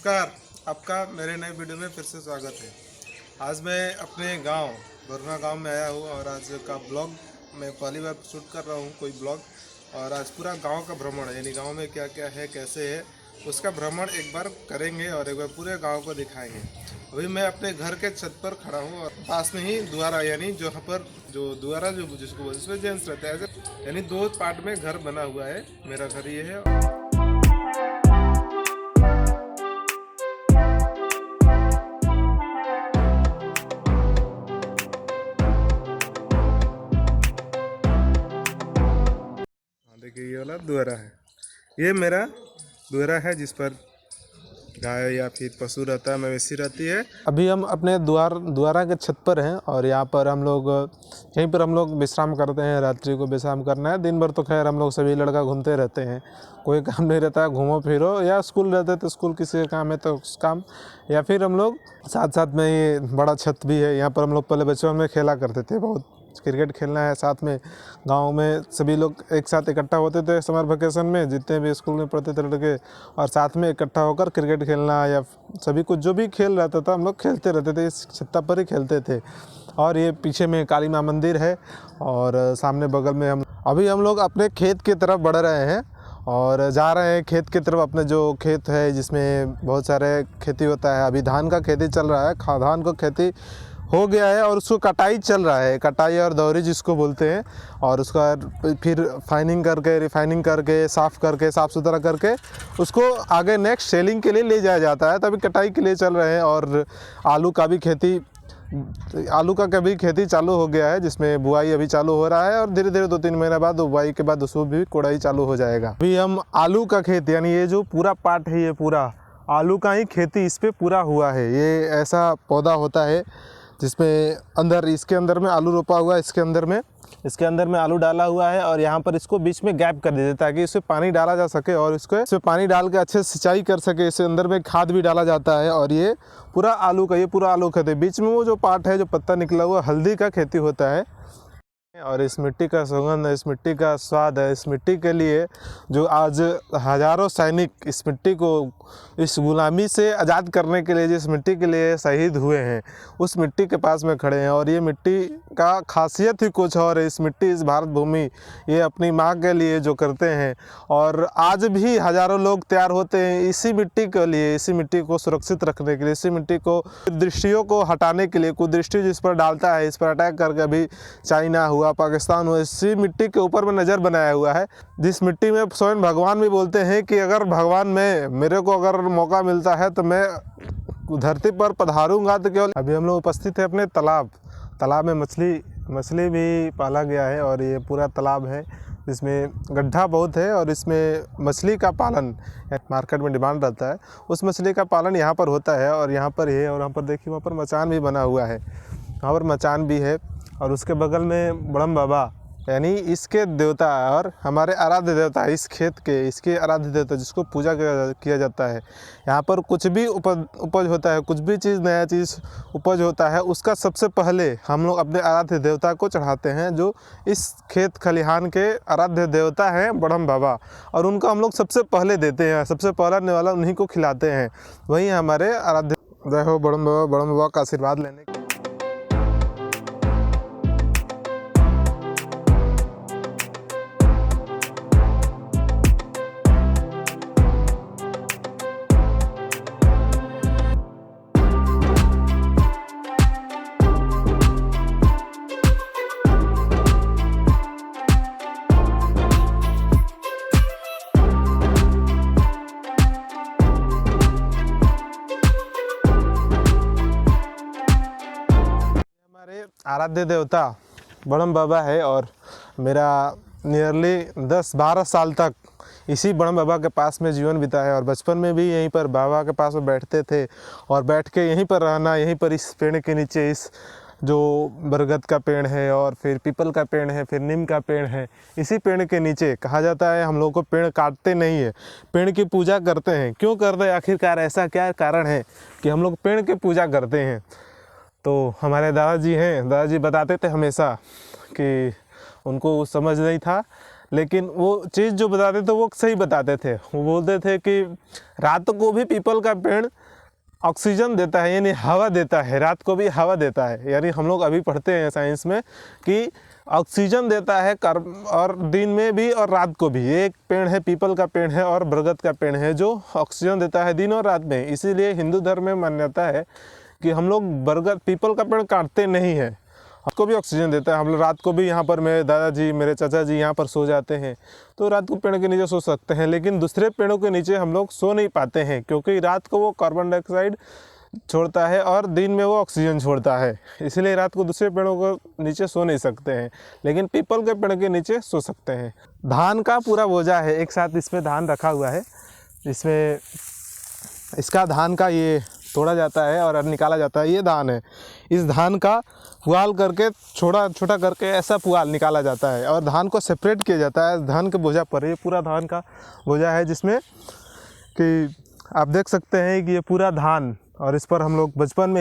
नमस्कार, आपका मेरे नए वीडियो में फिर से स्वागत है। आज मैं अपने गांव बरुना गांव में आया हूं और आज का ब्लॉग मैं पहली बार शूट कर रहा हूं कोई ब्लॉग। और आज पूरा गांव का भ्रमण है, यानी गांव में क्या क्या है, कैसे है, उसका भ्रमण एक बार करेंगे और एक बार पूरे गांव को दिखाएंगे। अभी मैं अपने घर के छत पर खड़ा हूँ और पास में ही द्वारा, यानी जो यहाँ पर जो द्वारा जो जिसको बोलते हैं जेंट्स रहते हैं, यानी दो पार्ट में घर बना हुआ है। मेरा घर ये है। देखिए ये वाला दुआरा है, ये मेरा दुआरा है जिस पर गाय या फिर पशु रहता है, मवेशी रहती है। अभी हम अपने द्वारा के छत पर हैं और यहाँ पर हम लोग यहीं पर हम लोग विश्राम करते हैं। रात्रि को विश्राम करना है, दिन भर तो खैर हम लोग सभी लड़का घूमते रहते हैं, कोई काम नहीं रहता है, घूमो फिरो, या स्कूल रहते तो स्कूल किसी का काम है तो उस काम, या फिर हम लोग साथ साथ में ये बड़ा छत भी है, यहाँ पर हम लोग पहले बचपन में खेला करते थे। बहुत क्रिकेट खेलना है साथ में, गांव में सभी लोग एक साथ इकट्ठा होते थे समर वेकेशन में, जितने भी स्कूल में पढ़ते थे लड़के, और साथ में इकट्ठा होकर क्रिकेट खेलना या सभी कुछ जो भी खेल रहता था हम लोग खेलते रहते थे, इस छत्ता पर ही खेलते थे। और ये पीछे में काली माँ मंदिर है और सामने बगल में हम लोग अपने खेत की तरफ बढ़ रहे हैं और जा रहे हैं खेत की तरफ। अपने जो खेत है जिसमें बहुत सारे खेती होता है, अभी धान का खेती चल रहा है, धान का खेती हो गया है और उसको कटाई चल रहा है, कटाई और दौरी जिसको बोलते हैं। और उसका फिर फाइनिंग करके, रिफाइनिंग करके, साफ़ सुथरा करके उसको आगे नेक्स्ट सेलिंग के लिए ले जाया जाता है। तभी कटाई के लिए चल रहे हैं। और आलू का भी खेती चालू हो गया है, जिसमें बुआई अभी चालू हो रहा है और धीरे धीरे 2-3 महीने बाद बुआई के बाद उसको भी कोड़ाई चालू हो जाएगा। अभी हम आलू का खेत, यानी ये जो पूरा पार्ट है ये पूरा आलू का ही खेती इस पर पूरा हुआ है। ये ऐसा पौधा होता है जिसमें इसके अंदर में आलू रोपा हुआ है, इसके अंदर में आलू डाला हुआ है और यहाँ पर इसको बीच में गैप कर देते हैं ताकि इसमें पानी डाला जा सके और इसमें पानी डाल के अच्छे से सिंचाई कर सके। इसके अंदर में खाद भी डाला जाता है और ये पूरा आलू खेती है। बीच में वो जो पार्ट है जो पत्ता निकला हुआ, हल्दी का खेती होता है। और इस मिट्टी का सुगंध है, इस मिट्टी का स्वाद है, इस मिट्टी के लिए जो आज हज़ारों सैनिक इस मिट्टी को इस गुलामी से आज़ाद करने के लिए जिस मिट्टी के लिए शहीद हुए हैं, उस मिट्टी के पास में खड़े हैं। और ये मिट्टी का खासियत ही कुछ और है। इस मिट्टी, इस भारत भूमि, ये अपनी माँ के लिए जो करते हैं और आज भी हज़ारों लोग तैयार होते हैं इसी मिट्टी के लिए, इसी मिट्टी को सुरक्षित रखने के लिए, इसी मिट्टी को दृष्टियों को हटाने के लिए। कुदृष्टि जिस पर डालता है, इस पर अटैक करके अभी चाइना हुआ, पाकिस्तान हुआ, इसी मिट्टी के ऊपर में नज़र बनाया हुआ है। जिस मिट्टी में स्वयं भगवान भी बोलते हैं कि अगर भगवान में मेरे को अगर मौका मिलता है तो मैं धरती पर पधारूंगा तो केवल। अभी हम लोग उपस्थित है अपने तालाब में मछली भी पाला गया है और ये पूरा तालाब है जिसमें गड्ढा बहुत है और इसमें मछली का पालन मार्केट में डिमांड रहता है। उस मछली का पालन यहाँ पर होता है और यहाँ पर है। और यहाँ पर देखिए, वहाँ पर मचान भी बना हुआ है, वहाँ पर मचान भी है। और उसके बगल में बड़म बाबा, यानी इसके देवता और हमारे आराध्य देवता, इस खेत के इसके आराध्य देवता जिसको पूजा किया जाता है। यहाँ पर कुछ भी उपज होता है, कुछ भी चीज़ नया चीज़ उपज होता है, उसका सबसे पहले हम लोग अपने आराध्य देवता को चढ़ाते हैं, जो इस खेत खलिहान के आराध्य देवता हैं बड़म बाबा। और उनको हम लोग सबसे पहले देते हैं, सबसे पहला निवाला उन्हीं को खिलाते हैं। वही हमारे आराध्य। जय हो बड़म बाबा का आशीर्वाद लेने। आराध्य देवता बड़म बाबा है और मेरा नियरली 10-12 साल तक इसी बड़म बाबा के पास में जीवन बिता है। और बचपन में भी यहीं पर बाबा के पास में बैठते थे और बैठ के यहीं पर रहना, यहीं पर इस पेड़ के नीचे, इस जो बरगद का पेड़ है और फिर पीपल का पेड़ है, फिर नीम का पेड़ है, इसी पेड़ के नीचे। कहा जाता है हम लोग को पेड़ काटते नहीं है, पेड़ की पूजा करते हैं। क्यों करते हैं आखिरकार, ऐसा क्या कारण है कि हम लोग पेड़ की पूजा करते हैं? तो हमारे दादाजी बताते थे हमेशा कि उनको समझ नहीं था, लेकिन वो चीज़ जो बताते थे वो सही बताते थे। वो बोलते थे कि रात को भी पीपल का पेड़ ऑक्सीजन देता है, यानी हवा देता है, रात को भी हवा देता है। यानी हम लोग अभी पढ़ते हैं साइंस में कि ऑक्सीजन देता है और दिन में भी और रात को भी। एक पेड़ है, पीपल का पेड़ है और बरगद का पेड़ है जो ऑक्सीजन देता है दिन और रात में। इसीलिए हिंदू धर्म में मान्यता है कि हम लोग बरगद पीपल का पेड़ काटते नहीं हैं, उसको भी ऑक्सीजन देता है। हम लोग रात को भी यहाँ पर मेरे दादाजी, मेरे चाचा जी यहाँ पर सो जाते हैं, तो रात को पेड़ के नीचे सो सकते हैं। लेकिन दूसरे पेड़ों के नीचे हम लोग सो नहीं पाते हैं, क्योंकि रात को वो कार्बन डाइऑक्साइड छोड़ता है और दिन में वो ऑक्सीजन छोड़ता है। इसलिए रात को दूसरे पेड़ों के नीचे सो नहीं सकते हैं, लेकिन पीपल के पेड़ के नीचे सो सकते हैं। धान का पूरा बोझा है, एक साथ इसमें धान रखा हुआ है। इसमें इसका धान का ये तोड़ा जाता है और निकाला जाता है। ये धान है, इस धान का पुआल करके छोटा छोटा करके ऐसा पुआल निकाला जाता है और धान को सेपरेट किया जाता है धान के बोझा पर। ये पूरा धान का बोझा है, जिसमें कि आप देख सकते हैं कि ये पूरा धान, और इस पर हम लोग बचपन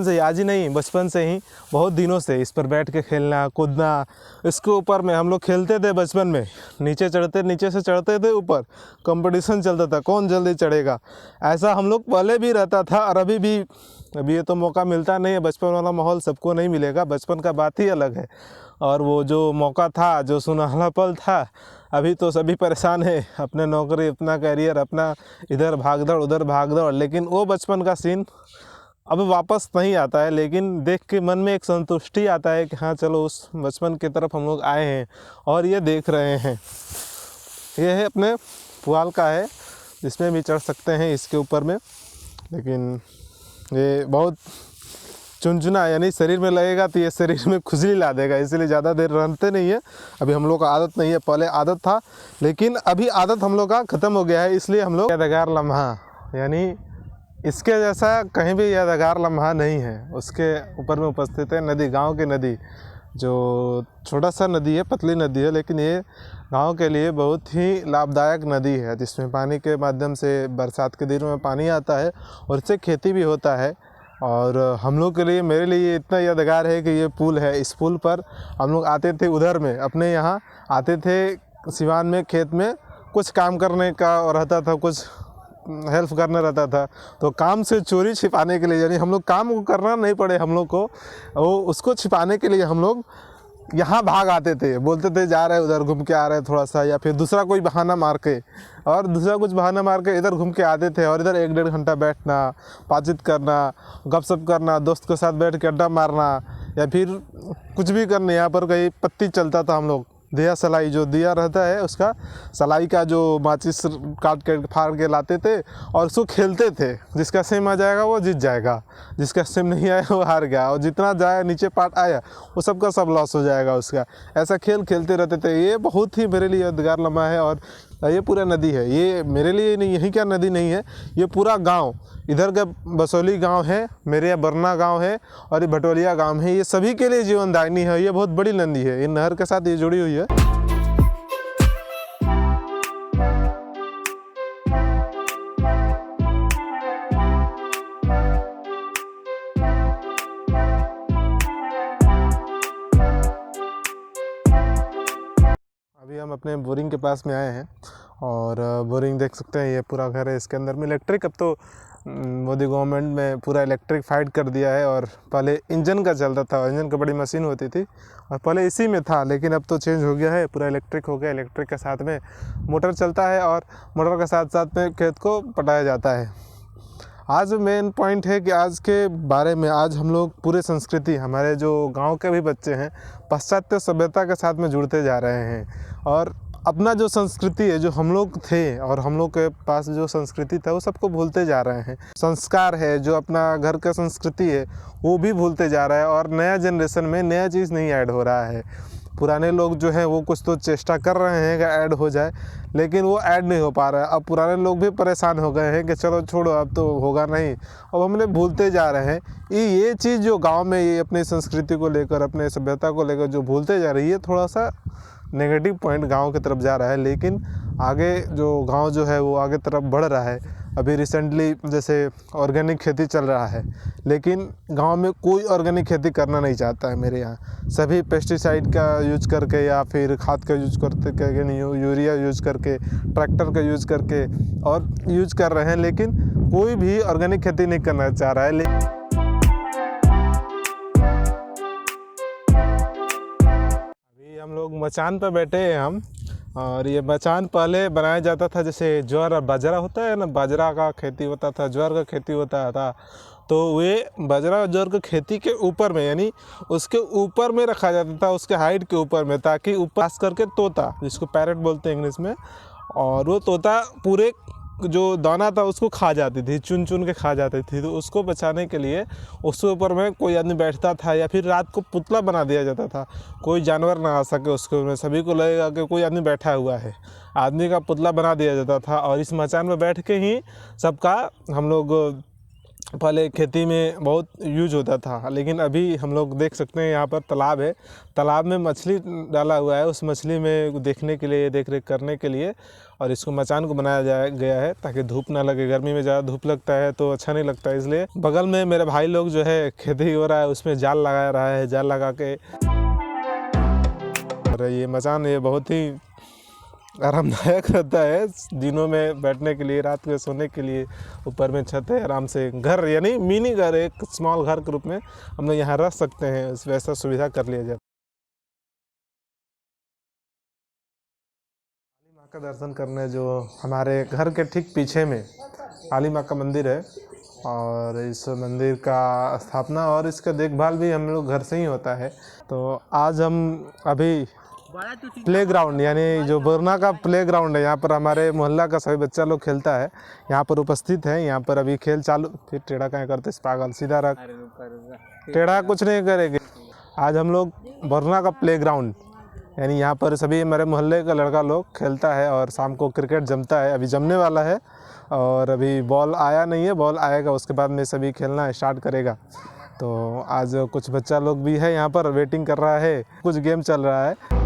से ही, आज ही नहीं, बचपन से ही बहुत दिनों से इस पर बैठ के खेलना कूदना, इसके ऊपर में हम लोग खेलते थे बचपन में। नीचे से चढ़ते थे ऊपर, कंपटीशन चलता था कौन जल्दी चढ़ेगा। ऐसा हम लोग पहले भी रहता था और अभी ये तो मौका मिलता नहीं है। बचपन वाला माहौल सबको नहीं मिलेगा, बचपन का बात ही अलग है। और वो जो मौका था, जो सुनहरा पल था, अभी तो सभी परेशान है, अपने नौकरी, अपना करियर, अपना इधर भागदौड़ उधर भागदौड़। लेकिन वो बचपन का सीन अब वापस नहीं आता है, लेकिन देख के मन में एक संतुष्टि आता है कि हाँ चलो उस बचपन की तरफ हम लोग आए हैं और ये देख रहे हैं। ये है अपने पुआल का है, जिसमें भी चढ़ सकते हैं इसके ऊपर में। लेकिन ये बहुत चुनचुना, यानी शरीर में लगेगा तो ये शरीर में खुजली ला देगा, इसलिए ज़्यादा देर रहते नहीं है। अभी हम लोग का आदत नहीं है, पहले आदत था, लेकिन अभी आदत हम लोग का ख़त्म हो गया है। इसलिए हम लोग यादगार लम्हा, यानी इसके जैसा कहीं भी यादगार लम्हा नहीं है। उसके ऊपर में उपस्थित है नदी, गांव की नदी, जो छोटा सा नदी है, पतली नदी है, लेकिन ये गांव के लिए बहुत ही लाभदायक नदी है, जिसमें पानी के माध्यम से बरसात के दिनों में पानी आता है और इससे खेती भी होता है। और हम लोग के लिए, मेरे लिए इतना यादगार है कि ये पुल है। इस पुल पर हम लोग आते थे, उधर में अपने यहाँ आते थे सिवान में, खेत में कुछ काम करने का रहता था, कुछ हेल्प करना रहता था, तो काम से चोरी छिपाने के लिए, यानी हम लोग काम करना नहीं पड़े हम लोग को, वो उसको छिपाने के लिए हम लोग यहाँ भाग आते थे। बोलते थे जा रहे उधर घूम के आ रहे थोड़ा सा, या फिर दूसरा कोई बहाना मार के, और दूसरा कुछ बहाना मार के इधर घूम के आते थे। और इधर 1-1.5 घंटा बैठना, बातचीत करना, गपशप करना, दोस्त के साथ बैठ के अड्डा मारना, या फिर कुछ भी करने। यहाँ पर कहीं पत्ती चलता था, हम लोग दिया सलाई, जो दिया रहता है उसका सलाई का जो माचिस काट के फाड़ के लाते थे और उसको खेलते थे। जिसका सिम आ जाएगा वो जीत जाएगा, जिसका सिम नहीं आया वो हार गया, और जितना जाए नीचे पार्ट आया वो सबका सब लॉस हो जाएगा उसका। ऐसा खेल खेलते रहते थे। ये बहुत ही मेरे लिए यादगार लम्हा है। और ये पूरा नदी है, ये मेरे लिए नहीं, यहीं क्या नदी नहीं है, ये पूरा गाँव, इधर का बसौली गांव है, मेरे यहाँ बरना गांव है और ये भटोलिया गांव है, ये सभी के लिए जीवनदायिनी है। ये बहुत बड़ी नदी है, ये नहर के साथ ये जुड़ी हुई है। अभी हम अपने बोरिंग के पास में आए हैं और बोरिंग देख सकते हैं, ये पूरा घर है, इसके अंदर में इलेक्ट्रिक, अब तो मोदी गवर्नमेंट में पूरा इलेक्ट्रिफाइड कर दिया है। और पहले इंजन का चलता था, इंजन का बड़ी मशीन होती थी और पहले इसी में था, लेकिन अब तो चेंज हो गया है, पूरा इलेक्ट्रिक हो गया। इलेक्ट्रिक के साथ में मोटर चलता है और मोटर के साथ साथ में खेत को पटाया जाता है। आज मेन पॉइंट है कि आज के बारे में, आज हम लोग पूरे संस्कृति, हमारे जो गांव के भी बच्चे हैं पाश्चात्य सभ्यता के साथ में जुड़ते जा रहे हैं और अपना जो संस्कृति है, जो हम लोग थे और हम लोग के पास जो संस्कृति था वो सबको भूलते जा रहे हैं। संस्कार है, जो अपना घर का संस्कृति है वो भी भूलते जा रहा है और नया जनरेशन में नया चीज़ नहीं ऐड हो रहा है। पुराने लोग जो हैं वो कुछ तो चेष्टा कर रहे हैं कि ऐड हो जाए, लेकिन वो ऐड नहीं हो पा रहा है। अब पुराने लोग भी परेशान हो गए हैं कि चलो छोड़ो, अब तो होगा नहीं, अब हम लोग भूलते जा रहे हैं। ये चीज़ जो गांव में ये अपनी संस्कृति को लेकर, अपने सभ्यता को लेकर जो भूलते जा रही है, थोड़ा सा नेगेटिव पॉइंट गांव की तरफ जा रहा है। लेकिन आगे जो गांव जो है वो आगे तरफ बढ़ रहा है। अभी रिसेंटली जैसे ऑर्गेनिक खेती चल रहा है, लेकिन गांव में कोई ऑर्गेनिक खेती करना नहीं चाहता है मेरे यहाँ। सभी पेस्टिसाइड का यूज करके या फिर खाद का यूज करके, यूरिया यूज करके, ट्रैक्टर का यूज करके और यूज कर रहे हैं, लेकिन कोई भी ऑर्गेनिक खेती नहीं करना चाह रहा है। अभी हम लोग मचान पर बैठे हैं हम, और ये मचान पहले बनाया जाता था, जैसे ज्वार और बाजरा होता है ना, बाजरा का खेती होता था, ज्वार का खेती होता था, तो वे बाजरा और ज्वार की खेती के ऊपर में, यानी उसके ऊपर में रखा जाता था, उसके हाइट के ऊपर में, ताकि ऊपर खास करके तोता, जिसको पैरेट बोलते हैं इंग्लिश में, और वो तोता पूरे जो दाना था उसको खा जाती थी, चुन चुन के खा जाती थी। तो उसको बचाने के लिए उसके ऊपर में कोई आदमी बैठता था, या फिर रात को पुतला बना दिया जाता था, कोई जानवर ना आ सके उसके ऊपर, सभी को लगेगा कि कोई आदमी बैठा हुआ है, आदमी का पुतला बना दिया जाता था। और इस मचान में बैठ के ही सबका हम लोग पहले खेती में बहुत यूज होता था। लेकिन अभी हम लोग देख सकते हैं यहाँ पर तालाब है, तालाब में मछली डाला हुआ है, उस मछली में देखने के लिए, देख रेख करने के लिए, और इसको मचान को बनाया गया है ताकि धूप ना लगे। गर्मी में ज़्यादा धूप लगता है तो अच्छा नहीं लगता है, इसलिए बगल में मेरे भाई लोग जो है खेती हो रहा है उसमें जाल लगा रहा है, जाल लगा के। और ये मचान ये बहुत ही आरामदायक रहता है दिनों में बैठने के लिए, रात में सोने के लिए। ऊपर में छत है, आराम से घर, यानी मिनी घर, एक स्मॉल घर के रूप में हम लोग यहाँ रह सकते हैं, वैसा सुविधा कर लिया जाए। काली माँ का दर्शन करने जो हमारे घर के ठीक पीछे में काली माँ का मंदिर है, और इस मंदिर का स्थापना और इसका देखभाल भी हम लोग घर से ही होता है। तो आज हम अभी प्लेग्राउंड, यानी जो बोरना का प्लेग्राउंड है, यहाँ पर हमारे मोहल्ला का सभी बच्चा लोग खेलता है, यहाँ पर उपस्थित है। यहाँ पर अभी खेल चालू, फिर टेढ़ा कहीं करते पागल, सीधा रख, टेढ़ा कुछ नहीं करेंगे। आज हम लोग बोरना का प्लेग्राउंड, यानी यहाँ पर सभी हमारे मोहल्ले का लड़का लोग खेलता है, और शाम को क्रिकेट जमता है, अभी जमने वाला है, और अभी बॉल आया नहीं है, बॉल आएगा उसके बाद में सभी खेलना स्टार्ट करेगा। तो आज कुछ बच्चा लोग भी है यहाँ पर, वेटिंग कर रहा है, कुछ गेम चल रहा है।